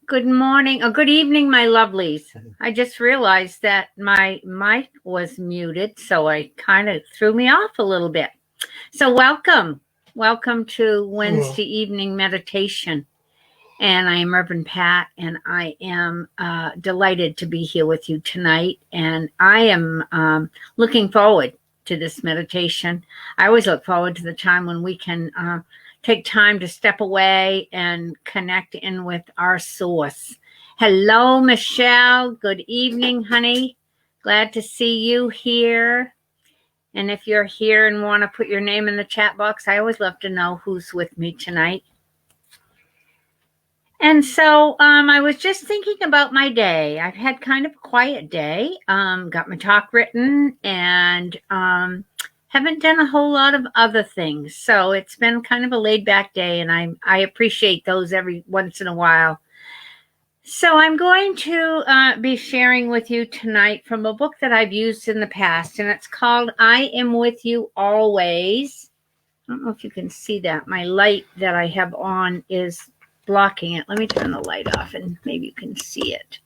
Good morning or good evening, my lovelies. I just realized that my mic was muted, so it kind of threw me off a little bit. So, welcome. Welcome to Hello. Wednesday evening meditation. And I am Reverend Pat, and I am delighted to be here with you tonight. And I am looking forward to this meditation. I always look forward to the time when we can take time to step away and connect in with our source. Hello, Michelle. Good evening, honey. Glad to see you here. And if you're here and want to put your name in the chat box, I always love to know who's with me tonight. And so I was just thinking about my day. I've had kind of a quiet day, got my talk written, and haven't done a whole lot of other things. So it's been kind of a laid back day, and I appreciate those every once in a while. So I'm going to be sharing with you tonight from a book that I've used in the past, and it's called I Am With You Always. I don't know if you can see that. My light that I have on is blocking it. Let me turn the light off and maybe you can see it.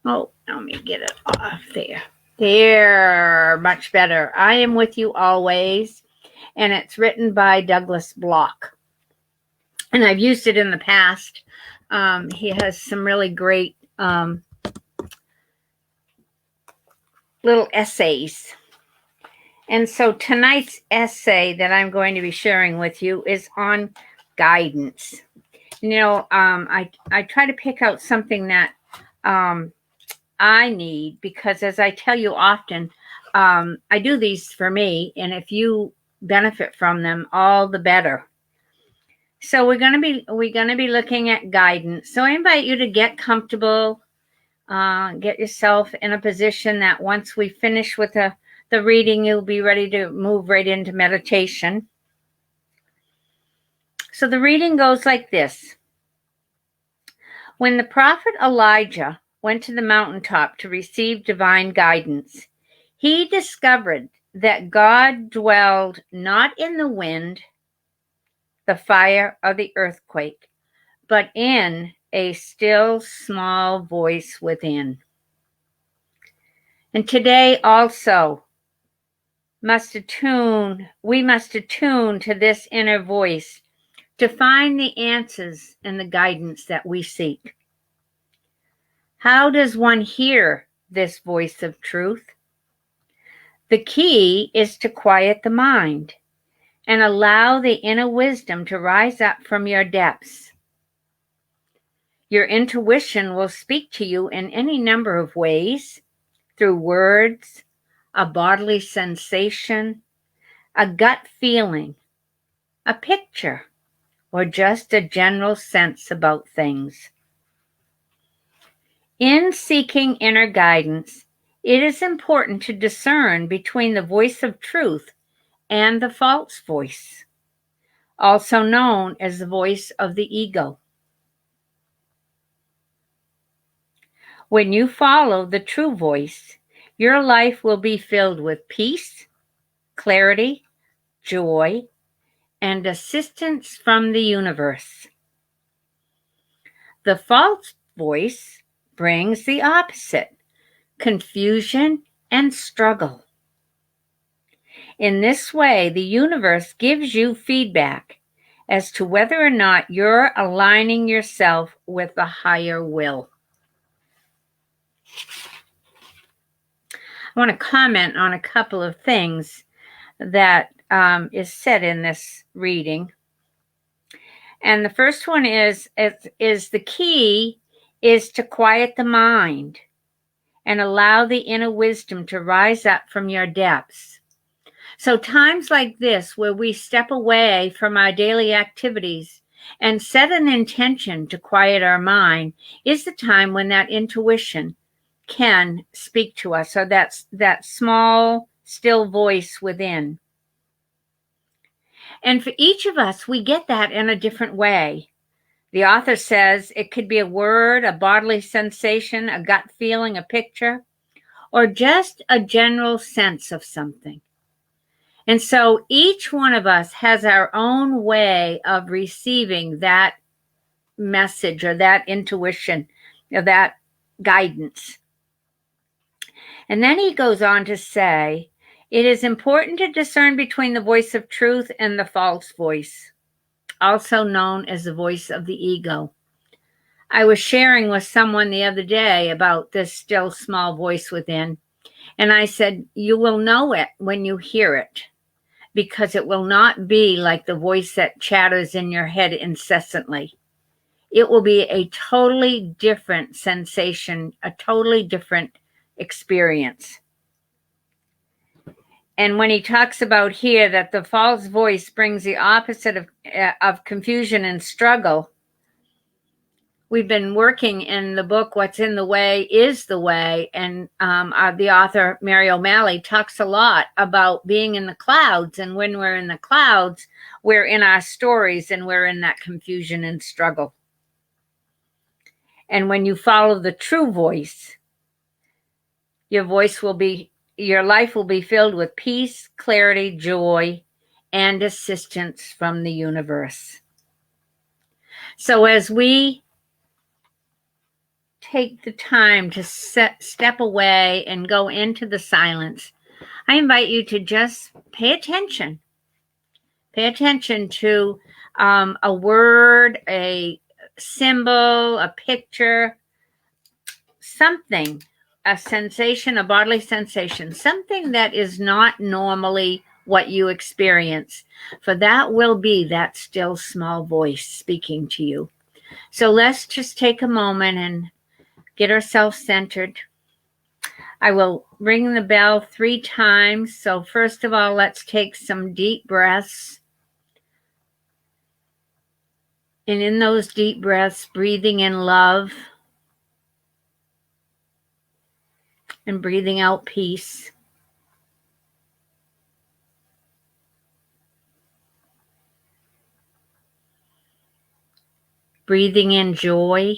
Oh, let me get it off there. There, much better. I Am With You Always, and it's written by Douglas Block. And I've used it in the past. He has some really great little essays. And so tonight's essay that I'm going to be sharing with you is on guidance. I try to pick out something that I need because, as I tell you often, I do these for me, and if you benefit from them, all the better. So we're gonna be looking at guidance. So I invite you to get comfortable, get yourself in a position that once we finish with the reading, you'll be ready to move right into meditation. So the reading goes like this. When the prophet Elijah went to the mountaintop to receive divine guidance, he discovered that God dwelled not in the wind, the fire, or the earthquake, but in a still small voice within. And today also we must attune to this inner voice to find the answers and the guidance that we seek. How does one hear this voice of truth? The key is to quiet the mind and allow the inner wisdom to rise up from your depths. Your intuition will speak to you in any number of ways, through words, a bodily sensation, a gut feeling, a picture, or just a general sense about things. In seeking inner guidance, it is important to discern between the voice of truth and the false voice, also known as the voice of the ego. When you follow the true voice, your life will be filled with peace, clarity, joy, and assistance from the universe. The false voice brings the opposite, confusion and struggle. In this way, the universe gives you feedback as to whether or not you're aligning yourself with the higher will. I want to comment on a couple of things that is said in this reading. And the first one is the key is to quiet the mind and allow the inner wisdom to rise up from your depths. So times like this, where we step away from our daily activities and set an intention to quiet our mind, is the time when that intuition can speak to us, or that small, still voice within. And for each of us, we get that in a different way. The author says it could be a word, a bodily sensation, a gut feeling, a picture, or just a general sense of something. And so each one of us has our own way of receiving that message or that intuition or that guidance. And then he goes on to say, it is important to discern between the voice of truth and the false voice, also known as the voice of the ego. I was sharing with someone the other day about this still small voice within, and I said, you will know it when you hear it, because it will not be like the voice that chatters in your head incessantly. It will be a totally different sensation, a totally different experience. And when he talks about here that the false voice brings the opposite of confusion and struggle, we've been working in the book, What's in the Way is the Way. And the author, Mary O'Malley, talks a lot about being in the clouds. And when we're in the clouds, we're in our stories and we're in that confusion and struggle. And when you follow the true voice, your life will be filled with peace, clarity, joy, and assistance from the universe. So as we take the time to step away and go into the silence, I invite you to just pay attention. Pay attention to a word, a symbol, a picture, something, a sensation, a bodily sensation, something that is not normally what you experience. For that will be that still small voice speaking to you. So let's just take a moment and get ourselves centered. I will ring the bell 3 times. So first of all, let's take some deep breaths. And in those deep breaths, breathing in love and breathing out peace. Breathing in joy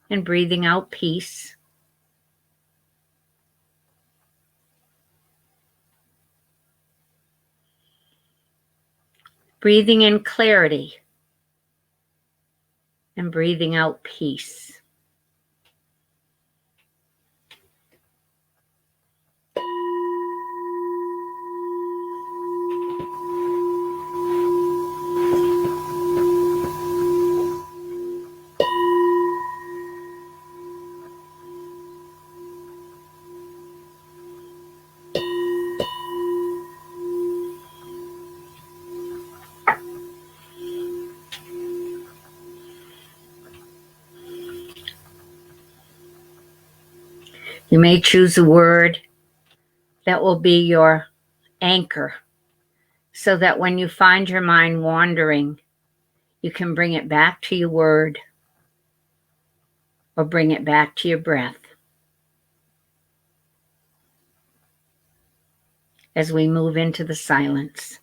and breathing out peace. Breathing in clarity and breathing out peace. You may choose a word that will be your anchor so that when you find your mind wandering, you can bring it back to your word or bring it back to your breath as we move into the silence.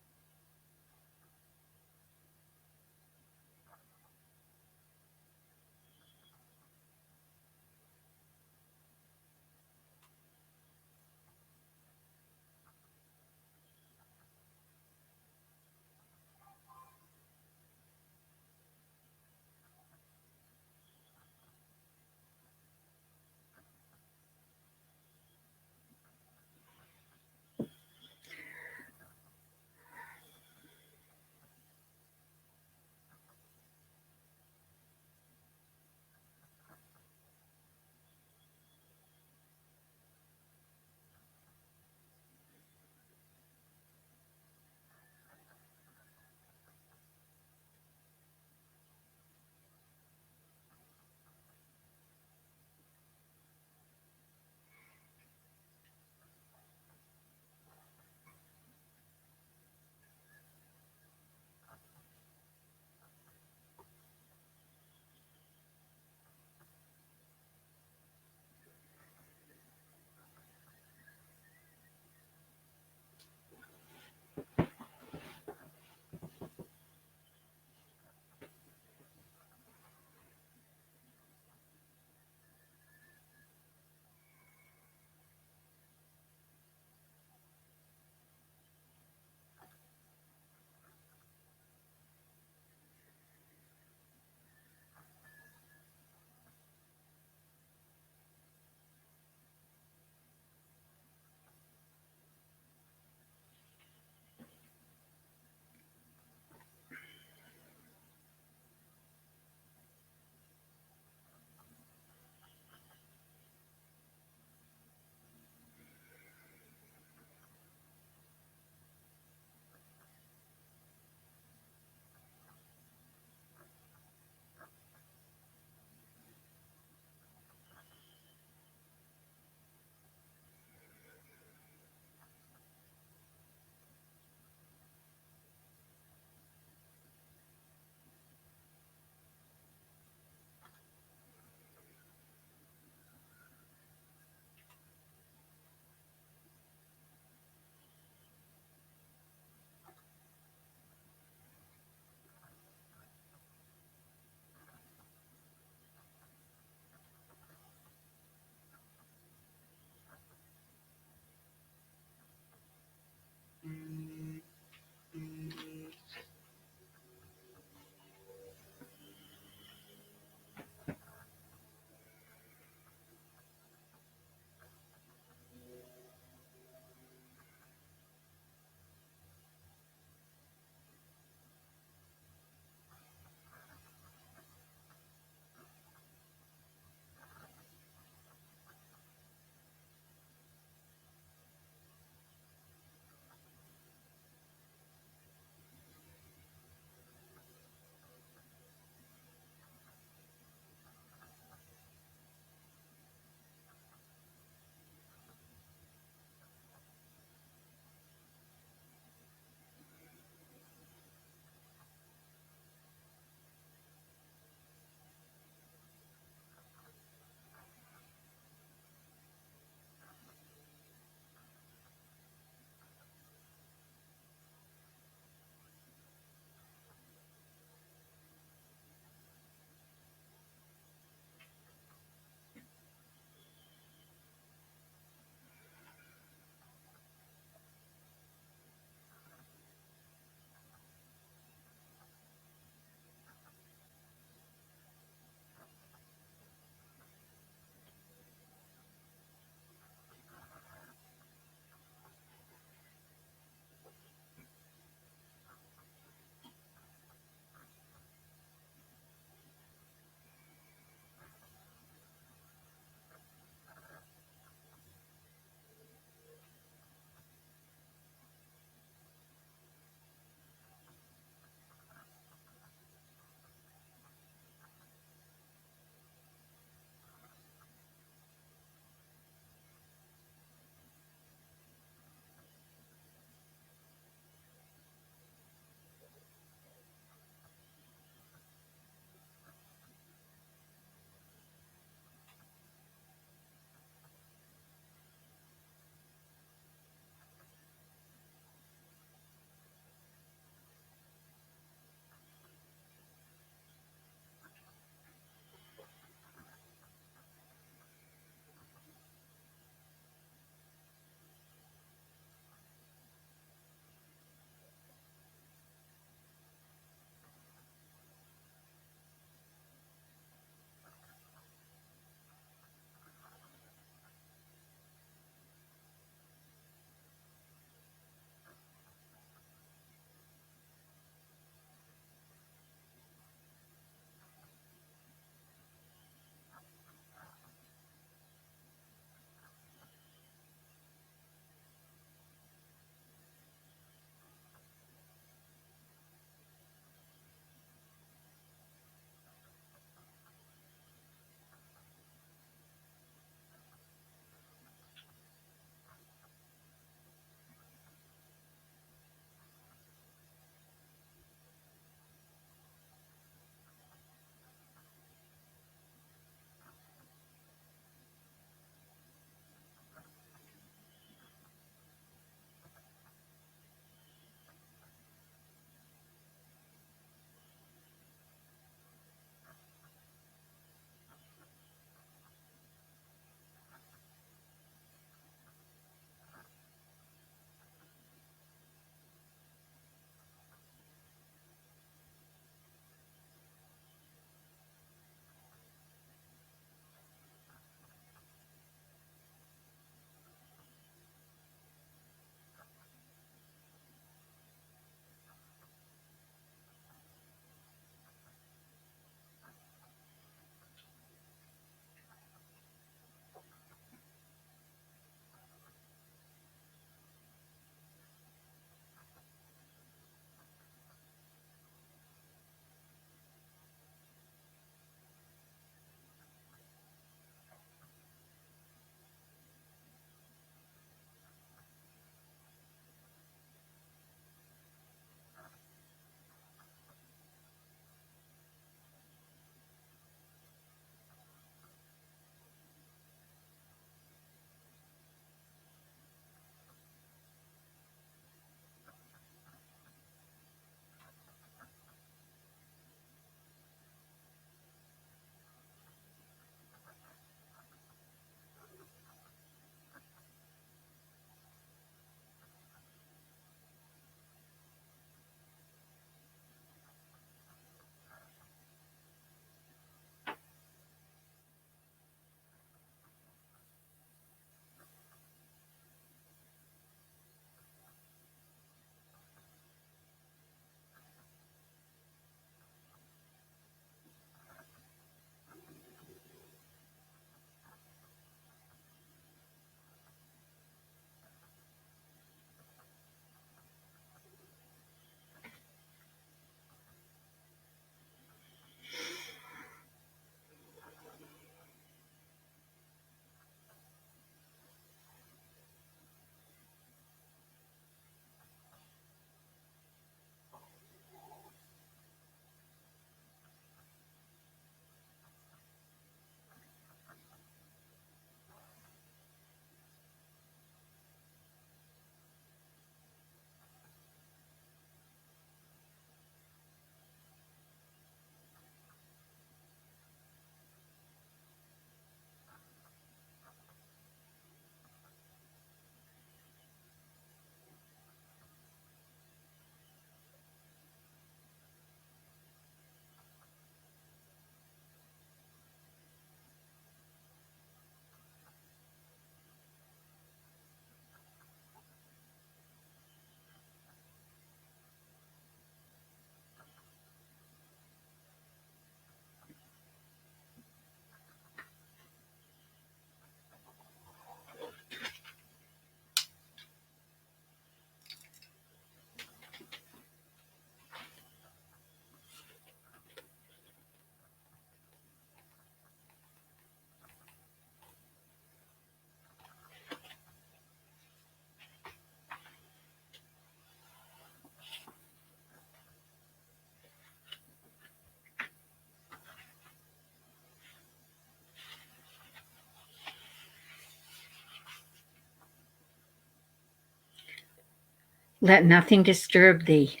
Let nothing disturb thee,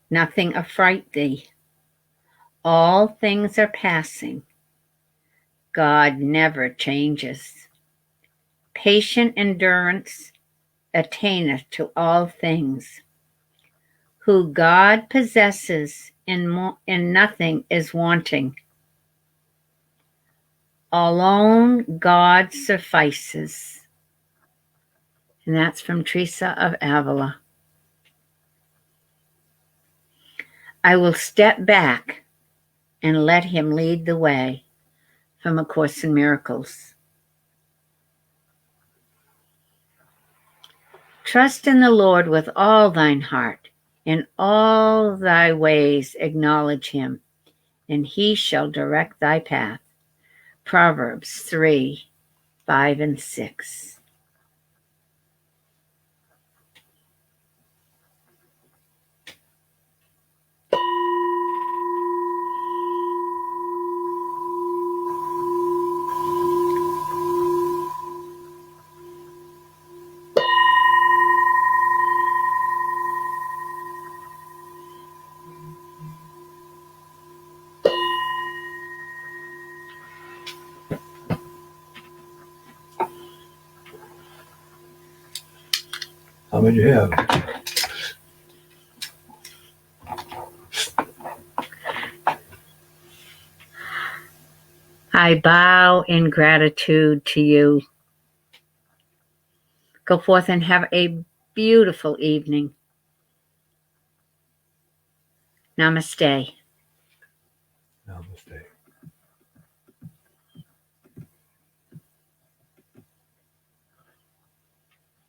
nothing affright thee. All things are passing. God never changes. Patient endurance attaineth to all things. Who God possesses in nothing is wanting. Alone God suffices. And that's from Teresa of Avila. I will step back and let him lead the way, from A Course in Miracles. Trust in the Lord with all thine heart. In all thy ways acknowledge him, and he shall direct thy path. Proverbs 3, 5, and 6. How many do you have? I bow in gratitude to you. Go forth and have a beautiful evening. Namaste.